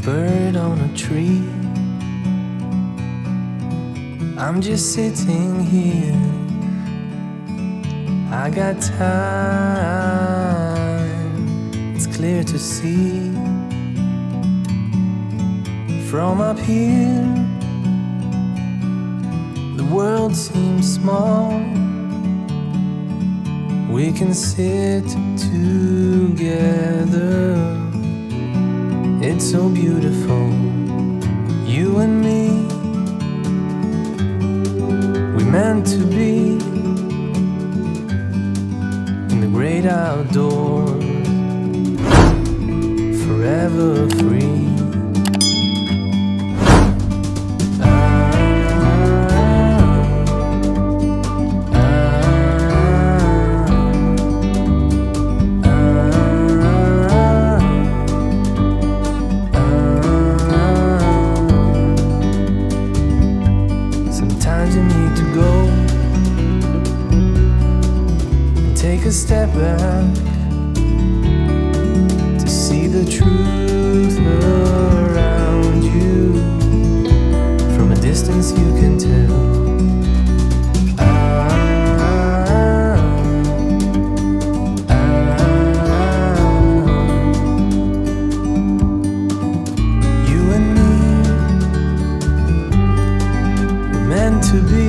bird on a tree. I'm just sitting here, I got time, it's clear to see. From up here, the world seems small. We can sit together, it's so beautiful, you and me. We meant to be in the great outdoors, forever free. Sometimes you need to go and take a step back to see the truth around you. From a distance you can tell. You and me, we're meant to be